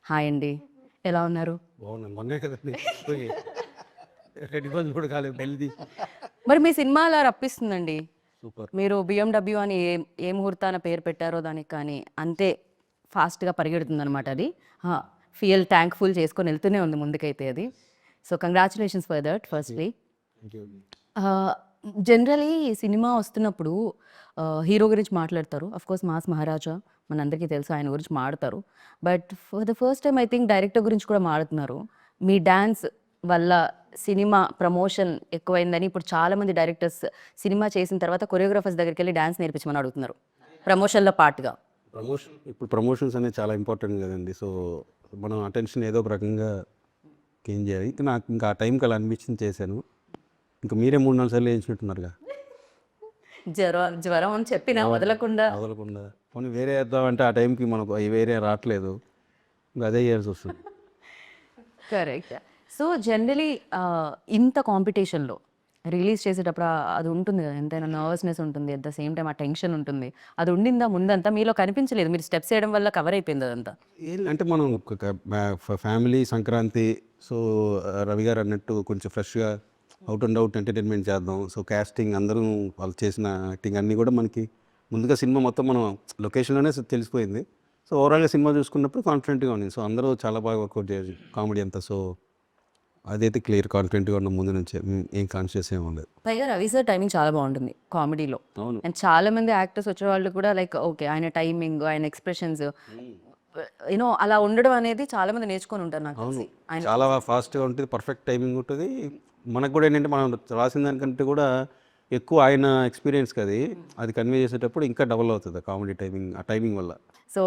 Hi అండి. ఎలా ఉన్నారు? బాగున్నాను. మొన్నే కదండి పోయి 2 రోజులు కూడా కాలేదు పెళ్ళిది. మరి మీ సినిమా అలా రప్పిస్తుందండి. సూపర్. మీరు బిఎండబ్ల్యూ అని ఏ ముహూర్తాన పేరు పెట్టారో దానికి కానీ అంతే ఫాస్ట్‌గా పరిగెడుతుందనమాట అది. ఆ! థాంక్‌ఫుల్ చేసుకొని వెళ్తూనే ఉంది ముందుకైతే అది. So, congratulations for that firstly. Thank you. Ah, generally cinema వస్తున్నప్పుడు హీరో గురించి మాట్లాడతారు. ఆఫ్‌కోర్స్ 'మాస్ మహారాజా' మనందరికీ తెలుసు ఆయన గురించి మాడతారు. But for the first time I think director గురించి కూడా మాడుతున్నారు. మీ డాన్స్ వల్ల సినిమా ప్రమోషన్ ఎక్కువైందని ఇప్పుడు చాలామంది డైరెక్టర్స్ సినిమా చేసిన తర్వాత కొరియోగ్రాఫర్స్ దగ్గరికెళ్ళి డాన్స్ నేర్పించమని అడుగుతున్నారు. ప్రమోషన్‌లో పార్ట్‌గా. ఇప్పుడు ప్రమోషన్స్ అనేది చాలా ఇంపార్టెంట్ కదండి. సో, మనం అటెన్షన్ ఏదో ఒక రకంగా గెయిన్ చేయాలి. నాకు ఇంకా ఆ టైంకి అలా అనిపించింది చేశాను. ఇంకా మీరే 3, 4 సార్లు వేయించినట్టున్నారుగా. జ్వరం అని చెప్పినా వదలకుండా. వదలకుండా పోనీ వేరే వేద్దామంటే ఆ టైంకి మనకు అవి వేరే రావట్లేదు. ఇంకా అదే చేయాల్సి వస్తుంది. కరెక్ట్. సో, జనరలీ ఇంత కాంపిటీషన్‌లో రిలీజ్ చేసేటప్పుడు అది ఉంటుంది కదా! ఎంతైనా నర్వస్‌నెస్ ఉంటుంది. అట్ ద సేమ్ టైమ్ ఆ టెన్షన్ ఉంటుంది. అది ఉండిందా ముందంతా? మీలో కనిపించలేదు. మీరు స్టెప్స్ ఏయడం వల్ల కవర్ అయిపోయింది అదంతా. అంటే మనం ఫ్యామిలీ సంక్రాంతి. సో, రవి గారు అన్నట్టు కొంచెం ఫ్రెష్గా అవుట్ అండ్ అవుట్ ఎంటర్టైన్మెంట్ చేద్దాం. సో, కాస్టింగ్ అందరూ వాళ్ళు చేసిన యాక్టింగ్ అన్నీ కూడా మనకి ముందుగా సినిమా మొత్తం మనం లొకేషన్లోనే తెలిసిపోయింది. సో, ఓవరాల్గా సినిమా చూసుకున్నప్పుడు కాన్ఫిడెంట్గా ఉంది. సో, అందరూ చాలా బాగా వర్కౌట్ చేయాలి కామెడీ అంతా. సో, అదైతే క్లియర్ కాన్ఫిడెంట్గా ఉన్న ముందు నుంచే ఏం కాన్షియస్ ఏమి ఉండదు. పైగా రవి సార్ టైమింగ్ చాలా బాగుంటుంది కామెడీలో. అవును. అండ్ చాలా మంది యాక్టర్స్ వచ్చేవాళ్ళు కూడా లైక్ ఓకే. ఆయన టైమింగ్, ఆయన ఎక్స్‌ప్రెషన్స్ అలా ఉండడం అనేది చాలా మంది నేర్చుకొని ఉంటారు నాకు అవును. తెలిసి. ఆయన చాలా ఫాస్ట్గా ఉంటుంది, పర్ఫెక్ట్ టైమింగ్ ఉంటుంది. మనకు కూడా ఏంటంటే మనం రాసిన దానికంటే కూడా ఎక్కువ ఆయన ఎక్స్పీరియన్స్కి అది కన్వే చేసేటప్పుడు ఇంకా డబుల్ అవుతుంది కామెడీ టైమింగ్ ఆ టైమింగ్ వల్ల. సో